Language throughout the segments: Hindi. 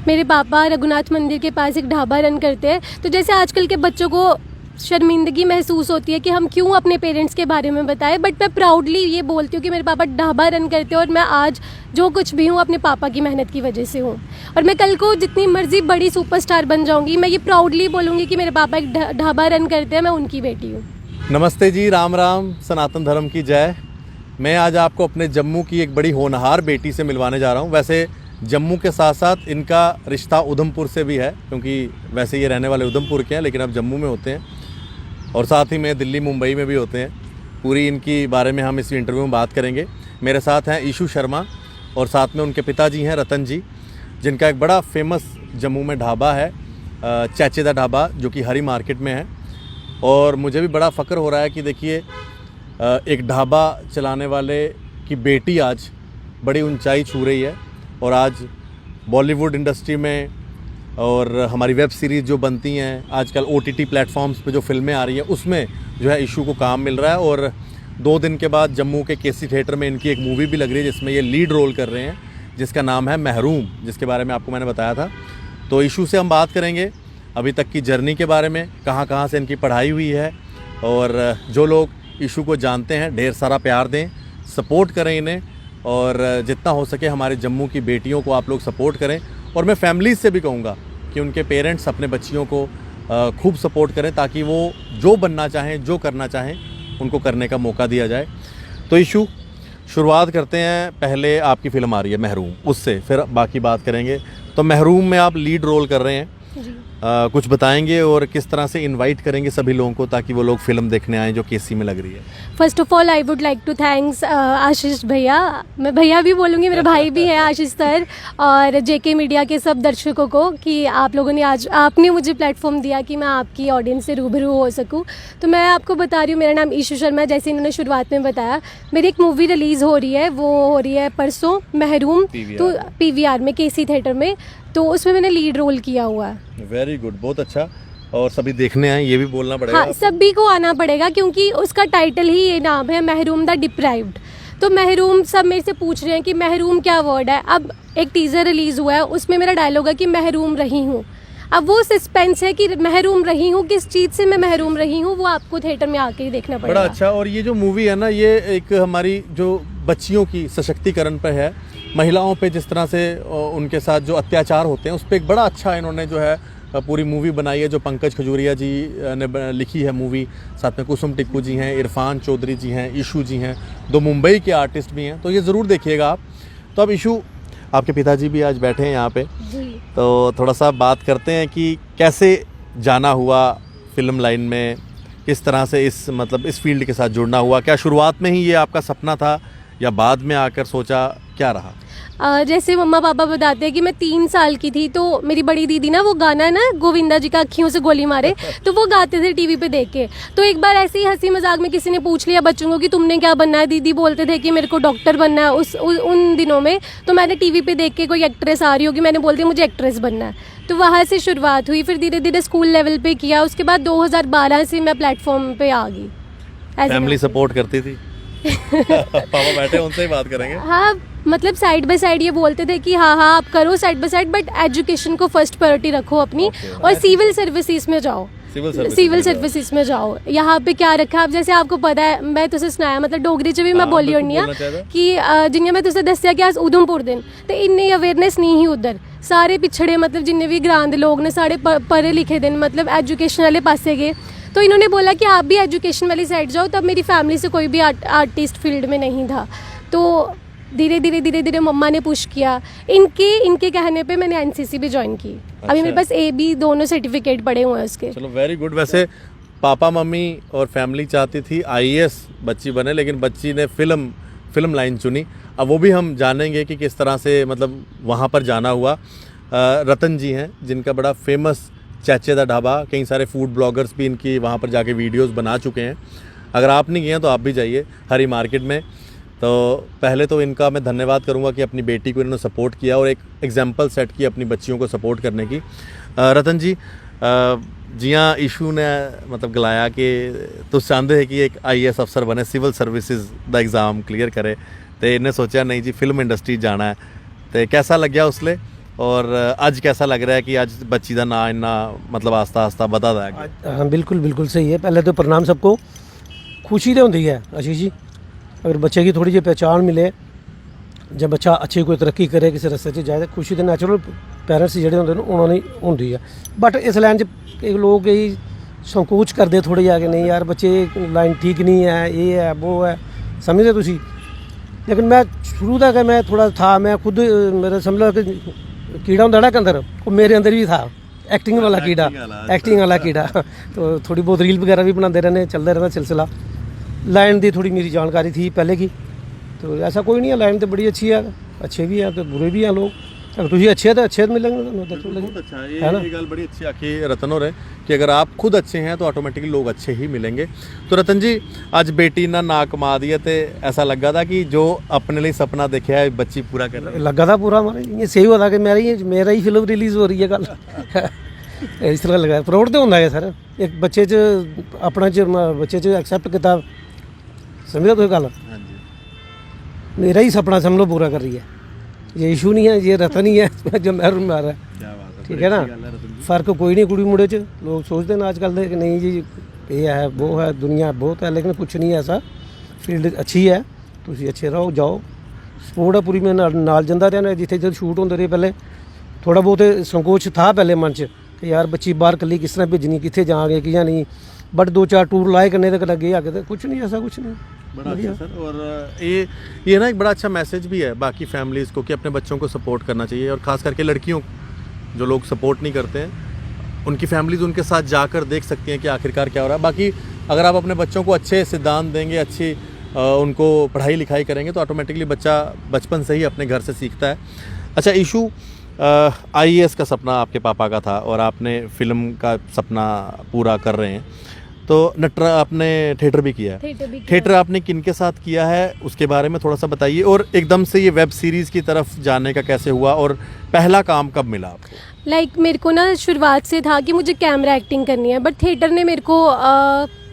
मेरे पापा रघुनाथ मंदिर के पास एक ढाबा रन करते हैं। तो जैसे आजकल के बच्चों को शर्मिंदगी महसूस होती है कि हम क्यों अपने पेरेंट्स के बारे में बताएं, बट मैं प्राउडली ये बोलती हूँ कि मेरे पापा ढाबा रन करते हैं और मैं आज जो कुछ भी हूँ अपने पापा की मेहनत की वजह से हूँ। और मैं कल को जितनी मर्जी बड़ी सुपरस्टार बन जाऊँगी, मैं ये प्राउडली बोलूँगी कि मेरे पापा एक ढाबा रन करते हैं, मैं उनकी बेटी हूँ। नमस्ते जी, राम राम, सनातन धर्म की जय। मैं आज आपको अपने जम्मू की एक बड़ी होनहार बेटी से मिलवाने जा रहा हूँ। वैसे जम्मू के साथ साथ इनका रिश्ता उधमपुर से भी है, क्योंकि वैसे ये रहने वाले उधमपुर के हैं लेकिन अब जम्मू में होते हैं, और साथ ही में दिल्ली मुंबई में भी होते हैं। पूरी इनकी बारे में हम इस इंटरव्यू में बात करेंगे। मेरे साथ हैं ईशू शर्मा और साथ में उनके पिताजी हैं रतन जी, जिनका एक बड़ा फेमस जम्मू में ढाबा है, चैचेदा ढाबा, जो कि हरी मार्केट में है। और मुझे भी बड़ा फ़ख्र हो रहा है कि देखिए एक ढाबा चलाने वाले की बेटी आज बड़ी ऊंचाई छू रही है, और आज बॉलीवुड इंडस्ट्री में और हमारी वेब सीरीज़ जो बनती हैं आजकल OTT प्लेटफॉर्म्स पे, जो फिल्में आ रही हैं, उसमें जो है ईशू को काम मिल रहा है। और 2 दिन के बाद जम्मू के केसी थिएटर में इनकी एक मूवी भी लग रही है जिसमें ये लीड रोल कर रहे हैं, जिसका नाम है महरूम, जिसके बारे में आपको मैंने बताया था। तो ईशू से हम बात करेंगे अभी तक की जर्नी के बारे में, कहाँ कहाँ से इनकी पढ़ाई हुई है। और जो लोग ईशू को जानते हैं, ढेर सारा प्यार दें, सपोर्ट करें इन्हें, और जितना हो सके हमारे जम्मू की बेटियों को आप लोग सपोर्ट करें। और मैं फैमिलीज़ से भी कहूँगा कि उनके पेरेंट्स अपने बच्चियों को खूब सपोर्ट करें, ताकि वो जो बनना चाहें, जो करना चाहें, उनको करने का मौका दिया जाए। तो ईशू, शुरुआत करते हैं, पहले आपकी फ़िल्म आ रही है महरूम, उससे फिर बाकी बात करेंगे। तो महरूम में आप लीड रोल कर रहे हैं, कुछ बताएंगे और किस तरह से इनवाइट करेंगे सभी लोगों को ताकि वो लोग फिल्म देखने आएँ जो केसी में लग रही है? First of all I would like to thanks Ashish भैया, मैं भैया भी बोलूँगी, मेरे भाई भी हैं आशीष सर, और JK मीडिया के सब दर्शकों को कि आप लोगों ने आज आपने मुझे प्लेटफॉर्म दिया कि मैं आपकी ऑडियंस से रूबरू हो सकूँ। तो मैं आपको बता रही हूँ, मेरा नाम ईशू शर्मा है, जैसे इन्होंने शुरुआत में बताया। मेरी एक मूवी रिलीज़ हो रही है, वो हो रही है परसों, महरूम, तो PVR में, केसी थिएटर में, तो उसमें मैंने लीड रोल किया हुआ है। वेरी गुड, बहुत अच्छा। और सभी देखने आए, ये भी बोलना पड़ेगा। हाँ, सभी को आना पड़ेगा, क्योंकि उसका टाइटल ही ये नाम है, महरूम द डिप्राइव्ड। तो महरूम, सब मेरे से पूछ रहे हैं कि महरूम क्या वर्ड है। अब एक टीज़र रिलीज़ हुआ है, उसमें मेरा डायलॉग है कि महरूम रही हूँ। अब वो सस्पेंस है कि महरूम रही हूँ, किस चीज़ से मैं महरूम रही हूँ, वो आपको थिएटर में आके ही देखना पड़ेगा। बड़ा अच्छा। और ये जो मूवी है ना, ये एक हमारी जो बच्चियों की सशक्तिकरण पे है, महिलाओं पे जिस तरह से उनके साथ जो अत्याचार होते हैं, उस पर एक बड़ा अच्छा इन्होंने जो है पूरी मूवी बनाई है, जो पंकज खजूरिया जी ने लिखी है मूवी। साथ में कुसुम टिक्कू जी हैं, इरफान चौधरी जी हैं, ईशू जी हैं, 2 मुंबई के आर्टिस्ट भी हैं, तो ये ज़रूर देखिएगा आप। तो अब ईशू, आपके पिताजी भी आज बैठे हैं यहाँ पे, तो थोड़ा सा बात करते हैं कि कैसे जाना हुआ फिल्म लाइन में, किस तरह से इस फील्ड के साथ जुड़ना हुआ। क्या शुरुआत में ही ये आपका सपना था या बाद में आकर सोचा, क्या रहा? जैसे मम्मा पापा बताते हैं कि मैं 3 साल की थी, तो मेरी बड़ी दीदी ना, वो गाना है ना, गोविंदा जी का अखियों से गोली मारे, तो वो गाते थे टीवी पे देख के। तो एक बार ऐसे ही हंसी मजाक में किसी ने पूछ लिया बच्चों को कि तुमने क्या बनना है। दीदी बोलते थे कि मेरे को डॉक्टर बनना है उन दिनों में। तो मैंने टीवी पे देख के कोई एक्ट्रेस आ रही होगी, मैंने बोल दिया मुझे एक्ट्रेस बनना है। तो वहाँ से शुरुआत हुई, फिर धीरे धीरे स्कूल लेवल पे किया। उसके बाद 2012 से मैं प्लेटफॉर्म पे आ गई। फैमिली सपोर्ट करती थी? पापा बैठे, उनसे ही बात करेंगे। हाँ, मतलब साइड बाय साइड ये बोलते थे कि हाँ आप करो side by side, but education को फर्स्ट प्रायोरिटी रखो अपनी, और सिविल सर्विसेज में जाओ, सिविल सर्विसेज में जाओ। यहाँ पे क्या रखा है, अब जैसे आपको पता है, मैं तुझे सुनाया, मतलब डोगरी च भी मैं बोली होनी है कि जिन्हें मैं तुझे दसिया कि अस उधमपुर दिन, तो इन्नी अवेयरनेस नहीं ही उधर। सारे पिछड़े, मतलब जिन्ने भी ग्रां दे लोग ने, सारे पढ़े लिखे दिन, मतलब एजुकेशन वाले पासे गए। तो इन्होंने बोला कि आप भी एजुकेशन वाली साइड जाओ। तब मेरी फैमिली से कोई भी आर्टिस्ट फील्ड में नहीं था, तो धीरे धीरे मम्मा ने पुश किया। इनके कहने पे मैंने NCC भी ज्वाइन की। अच्छा। अभी मेरे पास AB दोनों सर्टिफिकेट पड़े हुए हैं उसके। चलो, वेरी गुड। वैसे पापा मम्मी और फैमिली चाहती थी IAS बच्ची बने, लेकिन बच्ची ने फिल्म लाइन चुनी। अब वो भी हम जानेंगे कि किस तरह से मतलब वहाँ पर जाना हुआ। रतन जी हैं, जिनका बड़ा फेमस चैचेदा ढाबा, कई सारे फूड ब्लॉगर्स भी इनकी वहाँ पर जाके वीडियोस बना चुके हैं। अगर आप नहीं गए हैं तो आप भी जाइए हरी मार्केट में। तो पहले तो इनका मैं धन्यवाद करूंगा कि अपनी बेटी को इन्होंने सपोर्ट किया और एक एग्जांपल सेट की अपनी बच्चियों को सपोर्ट करने की। रतन जी, जियां ईशू ने मतलब गलाया कि तुस चाहते हैं कि एक IAS अफसर बने, सिविल सर्विसेज दा एग्ज़ाम क्लियर करे, तो इन्हें सोचा नहीं जी फिल्म इंडस्ट्री जाना है। तो कैसा लग्या उसले और आज कैसा लग रहा है कि आज बच्ची का ना इन्ना मतलब आस्ता आस्ता बता रहा है? हाँ बिल्कुल बिल्कुल सही है। पहले तो प्रणाम सबको। खुशी तो होती है आशीष जी, अगर बच्चे की थोड़ी जी पहचान मिले, जब बच्चा अच्छी कोई तरक्की करे, किसी रस्ते 'ਚ जाए, खुशी तो नैचुरल पेरेंट्स ਜਿਹੜੇ ਹੁੰਦੇ ਨੇ ਉਹਨਾਂ ਨੂੰ ਹੁੰਦੀ ਹੈ। बट इस लाइन 'ਚ एक लोग यही संकोच करते थोड़े जाके, नहीं यार बच्चे लाइन ठीक नहीं है, ये है वो है, समझते तुसी। लेकिन मैं शुरू तक मैं थोड़ा था, मैं खुद मेरा समझ लो कि कीड़ा होंदा ना के अंदर, वो मेरे अंदर भी था, एक्टिंग वाला कीड़ा, एक्टिंग वाला कीड़ा। तो थोड़ी बहुत रील वगैरह भी बनाते रहने, चलता रहता सिलसिला। लाइन की थोड़ी मेरी जानकारी थी पहले की, तो ऐसा कोई नहीं है। लाइन तो बड़ी अच्छी है, अच्छे भी हैं तो बुरे भी हैं लोग। अगर तुझे अच्छे है तो अच्छे मिलेंगे, बहुत अच्छा है है ना? ये गल बड़ी अच्छी आखी रतन हो रहे कि अगर आप खुद अच्छे हैं तो ऑटोमेटिकली लोग अच्छे ही मिलेंगे। तो रतन जी, आज बेटी ना ना कमा दी है, तो ऐसा लगा था कि जो अपने लिए सपना देखा है बच्ची पूरा कर रही है? लगा था पूरा हमारे, ये सही होता कि मेरा ही फिल्म रिलीज़ हो रही है कल। इस तरह लगा प्राउड तो होंदा है सर, एक बच्चे च अपना बच्चे च एक्सैप्ट किया, समझो तो गल। मेरा ही सपना समझ लो पूरा कर रही है। ये इशू नहीं है, ये रतन ही है जो महरून मार रहा है, ठीक है ना। फ़र्क कोई नहीं कुड़ी मुड़े च। लोग सोचते हैं आजकल कि नहीं जी ये है वो है, दुनिया बहुत है, लेकिन कुछ नहीं है ऐसा। फील्ड अच्छी है, तुम अच्छे रहो, जाओ, सपोर्ट है पूरी। मैं नाल जाता रहा, जिथे जब शूट होंगे रहे पहले थोड़ा बहुत संकोच था पहले मन च कि यार बच्ची बाहर कली किस तरह भेजनी, कितने जाएंगे कि नहीं। बट 2-4 टूर लाए करने तक लगे आगे, तो कुछ नहीं ऐसा, कुछ नहीं। बड़ा अच्छा सर। और ये ना एक बड़ा अच्छा मैसेज भी है बाकी फैमिलीज़ को कि अपने बच्चों को सपोर्ट करना चाहिए, और ख़ास करके लड़कियों को जो लोग सपोर्ट नहीं करते हैं, उनकी फैमिलीज़ उनके साथ जाकर देख सकती हैं कि आखिरकार क्या हो रहा है। बाकी अगर आप अपने बच्चों को अच्छे सिद्धांत देंगे, अच्छी उनको पढ़ाई लिखाई करेंगे, तो ऑटोमेटिकली बच्चा बचपन से ही अपने घर से सीखता है। अच्छा इशू, IAS का सपना आपके पापा का था और आपने फ़िल्म का सपना पूरा कर रहे हैं, तो नटरा आपने थिएटर भी किया है। थिएटर आपने किन के साथ किया है उसके बारे में थोड़ा सा बताइए, और एकदम से ये वेब सीरीज़ की तरफ जाने का कैसे हुआ और पहला काम कब मिला आपको? मेरे को ना शुरुआत से था कि मुझे कैमरा एक्टिंग करनी है, बट थिएटर ने मेरे को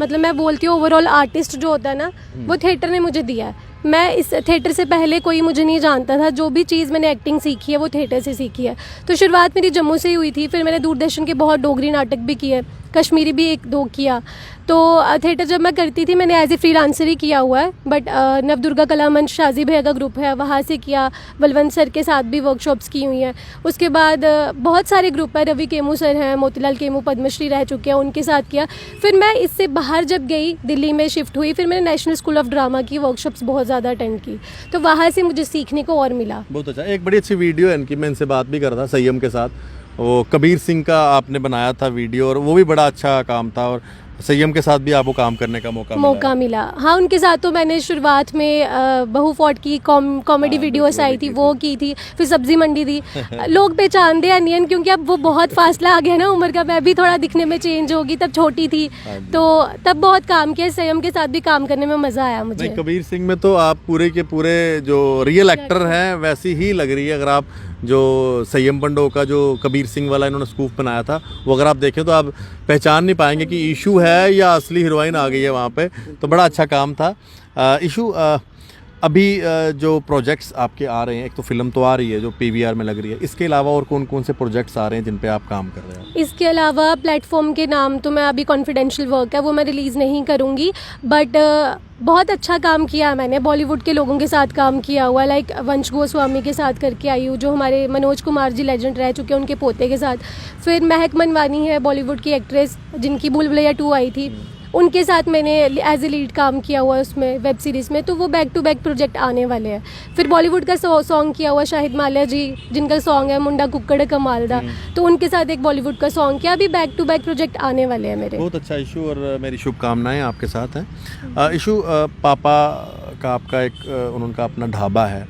मतलब मैं बोलती हूँ ओवरऑल आर्टिस्ट जो होता है ना, वो थिएटर ने मुझे दिया है। मैं इस थिएटर से पहले कोई मुझे नहीं जानता था, जो भी चीज़ मैंने एक्टिंग सीखी है वो थिएटर से सीखी है। तो शुरुआत मेरी जम्मू से ही हुई थी, फिर मैंने दूरदर्शन के बहुत डोगरी नाटक भी किए, कश्मीरी भी 1-2 किया। तो थिएटर जब मैं करती थी मैंने एज ए फ्रीलांसर ही किया हुआ है, बट नवदुर्गा कला मंच शाजी भैया का ग्रुप है, वहाँ से किया। बलवंत सर के साथ भी वर्कशॉप्स की हुई हैं। उसके बाद बहुत सारे ग्रुप है, रवि केमू सर हैं, मोतीलाल केमू पद्मश्री रह चुके हैं, उनके साथ किया। फिर मैं इससे बाहर जब गई, दिल्ली में शिफ्ट हुई, फिर मैंने नेशनल स्कूल ऑफ ड्रामा की वर्कशॉप्स बहुत ज़्यादा अटेंड की, तो वहाँ से मुझे सीखने को और मिला। बहुत अच्छा। एक बड़ी अच्छी वीडियो है इनकी, मैं इनसे बात भी कर रहा था संयम के साथ, वो कबीर सिंह का आपने बनाया था वीडियो, और वो भी बड़ा अच्छा काम था, और संयम के साथ भी आपको काम करने का मौका मिला। हाँ, उनके साथ तो मैंने शुरुआत में बहू फॉट की कॉमेडी वीडियोस आई थी, वो की थी, फिर सब्जी मंडी थी। लोग पहचानते हैं अनियन, क्योंकि अब वो बहुत फासला आ गया ना उम्र का, मैं भी थोड़ा दिखने में चेंज होगी, तब छोटी थी, तो तब बहुत काम किया। संयम के साथ भी काम करने में मज़ा आया मुझे। कबीर सिंह में तो आप पूरे के पूरे जो रियल एक्टर हैं वैसी ही लग रही है। अगर आप जो संयम पंडो का जो कबीर सिंह वाला इन्होंने स्कूप बनाया था, वो अगर आप देखें तो आप पहचान नहीं पाएंगे कि इशू है या असली हीरोइन आ गई है वहाँ पे। तो बड़ा अच्छा काम था। इशू, अभी जो प्रोजेक्ट्स आपके आ रहे हैं, एक तो फिल्म तो आ रही है जो PVR में लग रही है, इसके अलावा और कौन कौन से प्रोजेक्ट्स आ रहे हैं जिन पे आप काम कर रहे हैं? इसके अलावा प्लेटफॉर्म के नाम तो मैं अभी कॉन्फिडेंशियल वर्क है, वो मैं रिलीज़ नहीं करूँगी, बट बहुत अच्छा काम किया मैंने। बॉलीवुड के लोगों के साथ काम किया हुआ, लाइक वंश गोस्वामी के साथ करके आई हूँ, जो हमारे मनोज कुमार जी लेजेंड रह चुके हैं, उनके पोते के साथ। फिर महक मनवानी है बॉलीवुड की एक्ट्रेस, जिनकी भूल भुलैया 2 आई थी, उनके साथ मैंने एज ए लीड काम किया हुआ है उसमें, वेब सीरीज़ में। तो वो बैक टू बैक प्रोजेक्ट आने वाले हैं। फिर बॉलीवुड का सॉन्ग किया हुआ शाहिद माल्या जी, जिनका सॉन्ग है मुंडा कुक्कड़ कमालदा, तो उनके साथ एक बॉलीवुड का सॉन्ग किया। अभी बैक टू बैक प्रोजेक्ट आने वाले हैं मेरे। बहुत अच्छा इशू, और मेरी शुभकामनाएं आपके साथ हैं। इशू, पापा का आपका एक उनका अपना ढाबा है,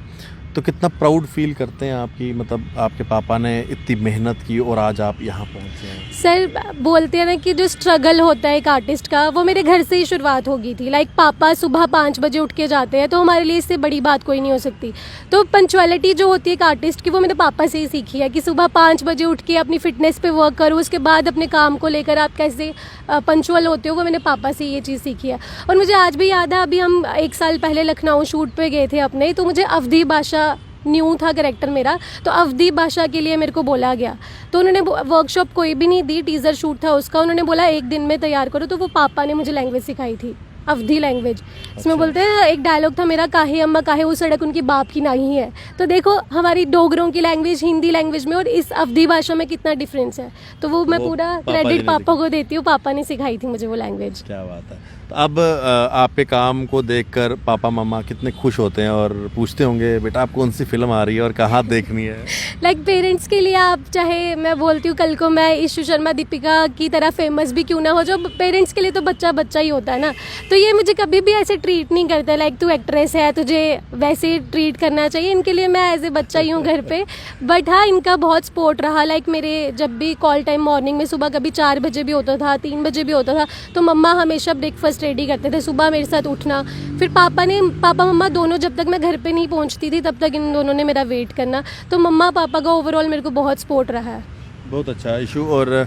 तो कितना प्राउड फील करते हैं आपकी, मतलब आपके पापा ने इतनी मेहनत की और आज आप यहाँ पहुँचे हैं? सर बोलते हैं ना कि जो स्ट्रगल होता है एक आर्टिस्ट का, वो मेरे घर से ही शुरुआत हो गई थी। लाइक पापा सुबह 5 बजे उठ के जाते हैं, तो हमारे लिए इससे बड़ी बात कोई नहीं हो सकती। तो पंचुअलिटी जो होती है एक आर्टिस्ट की, वो मेरे पापा से ही सीखी है कि सुबह 5 बजे उठ के अपनी फिटनेस पे वर्क करो, उसके बाद अपने काम को लेकर आप कैसे पंचुअल होते हो, वो मैंने पापा से ये चीज़ सीखी है। और मुझे आज भी याद है, अभी हम 1 साल पहले लखनऊ शूट पे गए थे अपने, तो मुझे अवधी भाषा न्यू था कैरेक्टर मेरा, तो अवधी भाषा के लिए मेरे को बोला गया। तो उन्होंने वर्कशॉप कोई भी नहीं दी, टीज़र शूट था उसका, उन्होंने बोला 1 दिन में तैयार करो। तो वो पापा ने मुझे लैंग्वेज सिखाई थी, अवधी लैंग्वेज। इसमें बोलते हैं, एक डायलॉग था मेरा, काहे अम्मा काहे वो सड़क उनकी बाप की नहीं है। तो देखो हमारी डोगरों की लैंग्वेज हिंदी लैंग्वेज में और इस अवधी भाषा में कितना डिफरेंस है। तो वो मैं पूरा क्रेडिट पापा को देती हूँ, पापा ने सिखाई थी मुझे वो लैंग्वेज। क्या बात है। तो अब आपके काम को देखकर पापा मम्मा कितने खुश होते हैं और पूछते होंगे बेटा आप कौन सी फिल्म आ रही है और कहाँ देखनी है? लाइक पेरेंट्स के लिए आप चाहे, मैं बोलती हूँ कल को मैं ईशु शर्मा दीपिका की तरह फेमस भी क्यों ना हो, जो पेरेंट्स के लिए तो बच्चा बच्चा ही होता है ना। तो ये मुझे कभी भी ऐसे ट्रीट नहीं करते लाइक तू एक्ट्रेस है तुझे वैसे ही ट्रीट करना चाहिए। इनके लिए मैं एज ए बच्चा ही हूँ घर पे। बट हाँ, इनका बहुत सपोर्ट रहा। लाइक मेरे जब भी कॉल टाइम मॉर्निंग में सुबह कभी 4 बजे भी होता था, 3 बजे भी होता था, तो मम्मा हमेशा ब्रेकफास्ट रेडी करते थे, सुबह मेरे साथ उठना। फिर पापा मम्मा दोनों, जब तक मैं घर पे नहीं पहुंचती थी तब तक इन दोनों ने मेरा वेट करना। तो मम्मा पापा का ओवरऑल मेरे को बहुत सपोर्ट रहा है। बहुत अच्छा ईशू। और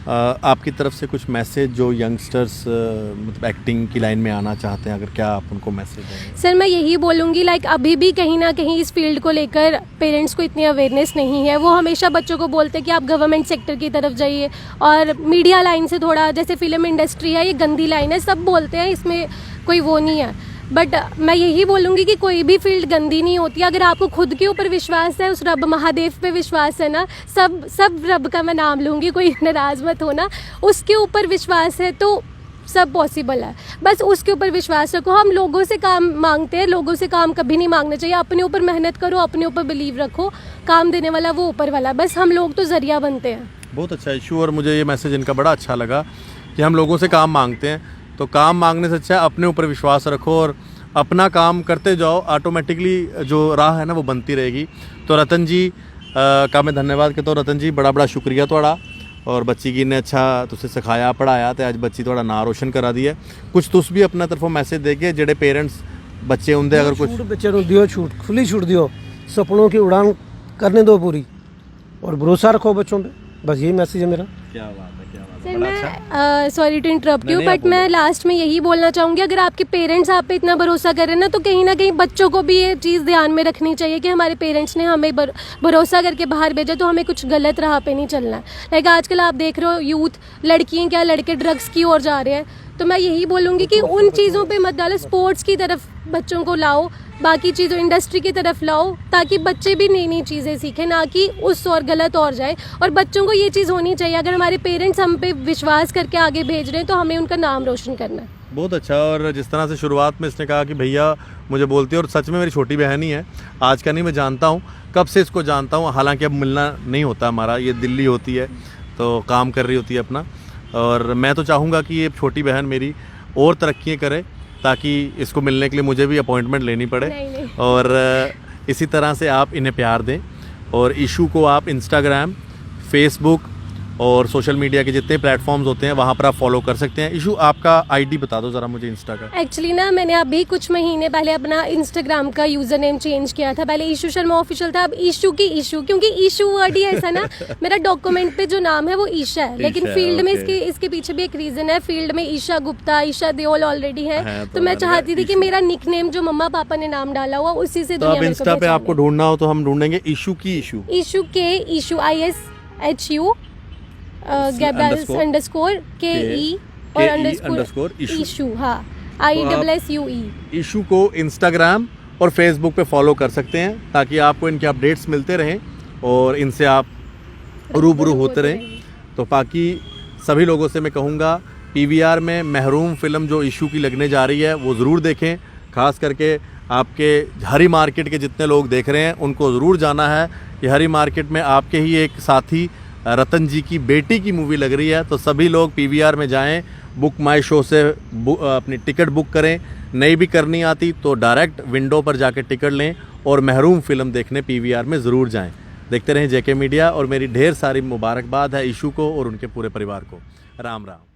आपकी तरफ से कुछ मैसेज जो यंगस्टर्स मतलब एक्टिंग की लाइन में आना चाहते हैं, अगर क्या आप उनको मैसेज देंगे? सर मैं यही बोलूँगी लाइक अभी भी कहीं ना कहीं इस फील्ड को लेकर पेरेंट्स को इतनी अवेयरनेस नहीं है। वो हमेशा बच्चों को बोलते हैं कि आप गवर्नमेंट सेक्टर की तरफ जाइए और मीडिया लाइन से थोड़ा, जैसे फिल्म इंडस्ट्री है ये गंदी लाइन है, सब बोलते हैं, इसमें कोई वो नहीं है। बट मैं यही बोलूँगी कि कोई भी फील्ड गंदी नहीं होती। अगर आपको खुद के ऊपर विश्वास है, उस रब महादेव पे विश्वास है ना, सब रब का मैं नाम लूँगी, कोई नाराज़ मत होना, उसके ऊपर विश्वास है तो सब पॉसिबल है। बस उसके ऊपर विश्वास रखो। हम लोगों से काम मांगते हैं, लोगों से काम कभी नहीं मांगना चाहिए। अपने ऊपर मेहनत करो, अपने ऊपर बिलीव रखो, काम देने वाला वो ऊपर वाला, बस हम लोग तो जरिया बनते हैं। बहुत अच्छा इशू। और मुझे ये मैसेज इनका बड़ा अच्छा लगा कि हम लोगों से काम मांगते हैं, तो काम मांगने से अच्छा है अपने ऊपर विश्वास रखो और अपना काम करते जाओ, ऑटोमेटिकली जो राह है ना वो बनती रहेगी। तो रतन जी का मैं धन्यवाद कहता हूँ। रतन जी बड़ा बड़ा शुक्रिया थोड़ा, और बच्ची की ने अच्छा तुझे सिखाया पढ़ाया तो अज बच्ची थोड़ा ना रोशन करा दी है। कुछ तुस भी अपना तरफों मैसेज दे के जेडे पेरेंट्स बच्चे होंगे, अगर कुछ बच्चे को दियो छूट, खुली छूट दियो, सपनों की उड़ान करने दो पूरी, और भरोसा रखो बच्चों पे, बस यही मैसेज है मेरा। क्या बात है, क्या बात है। सर मैं sorry to interrupt you, but मैं लास्ट में यही बोलना चाहूँगी, अगर आपके पेरेंट्स आप पे इतना भरोसा कर रहे हैं ना, तो कहीं ना कहीं बच्चों को भी ये चीज़ ध्यान में रखनी चाहिए कि हमारे पेरेंट्स ने हमें भरोसा करके बाहर भेजा, तो हमें कुछ गलत राह पे नहीं चलना है। लाइक आजकल आप देख रहे हो यूथ, लड़कियाँ क्या लड़के ड्रग्स की ओर जा रहे हैं। तो मैं यही बोलूँगी कि उन चीज़ों पे मत डालो, स्पोर्ट्स की तरफ बच्चों को लाओ, बाकी चीज़ों इंडस्ट्री की तरफ लाओ, ताकि बच्चे भी नई नई चीज़ें सीखें, ना कि उस और गलत और जाए। और बच्चों को ये चीज़ होनी चाहिए, अगर हमारे पेरेंट्स हम पे विश्वास करके आगे भेज रहे हैं तो हमें उनका नाम रोशन करना है। बहुत अच्छा। और जिस तरह से शुरुआत में इसने कहा कि भैया मुझे बोलती है, और सच में मेरी छोटी बहन ही है, आज का नहीं, मैं जानता हूँ, कब से इसको जानता हूँ। हालांकि अब मिलना नहीं होता हमारा, ये दिल्ली होती है तो काम कर रही होती है अपना। और मैं तो चाहूँगा कि ये छोटी बहन मेरी और तरक्की करे, ताकि इसको मिलने के लिए मुझे भी अपॉइंटमेंट लेनी पड़े। नहीं। और इसी तरह से आप इन्हें प्यार दें। और इशू को आप इंस्टाग्राम, फेसबुक और सोशल मीडिया के जितने प्लेटफॉर्म्स होते हैं वहाँ पर आप फॉलो कर सकते हैं। इशू आपका आईडी बता दो ज़रा मुझे इंस्टा का। एक्चुअली ना मैंने अभी कुछ महीने पहले अपना इंस्टाग्राम का यूज़र नेम चेंज किया था। पहले ईशु शर्मा ऑफिशियल था, अब ईशु की ईशु, क्योंकि ईशु वर्ड ही ऐसा ना, मेरा डॉक्यूमेंट पे जो नाम है वो ईशा है, लेकिन फील्ड में इसके पीछे भी एक रीज़न है। फील्ड में ईशा गुप्ता, ईशा देओल ऑलरेडी है। तो मैं चाहती थी कि मेरा निक नेम जो मम्मा पापा ने नाम डाला हुआ उसी से दुनिया में इंस्टा पे आपको ढूंढना हो तो हम ढूंढेंगे इशू की ईशु, ईशु के ईशु ISHU अंडरस्कोर KE और अंडरस्कोर ईशू, हाँ ISSUE। इशू को इंस्टाग्राम और फेसबुक पे फॉलो कर सकते हैं, ताकि आपको इनके अपडेट्स मिलते रहें और इनसे आप रूबरू होते रहें। तो बाकी सभी लोगों से मैं कहूँगा, PVR में महरूम फिल्म जो इशू की लगने जा रही है वो ज़रूर देखें। खास करके आपके हरी मार्केट के जितने लोग देख रहे हैं उनको ज़रूर जाना है कि हरी मार्केट में आपके ही एक साथी रतन जी की बेटी की मूवी लग रही है। तो सभी लोग PVR में जाएं, बुक माई शो से अपनी टिकट बुक करें। नहीं भी करनी आती तो डायरेक्ट विंडो पर जाकर टिकट लें और महरूम फिल्म देखने PVR में ज़रूर जाएं। देखते रहें JK मीडिया, और मेरी ढेर सारी मुबारकबाद है इशू को और उनके पूरे परिवार को। राम राम।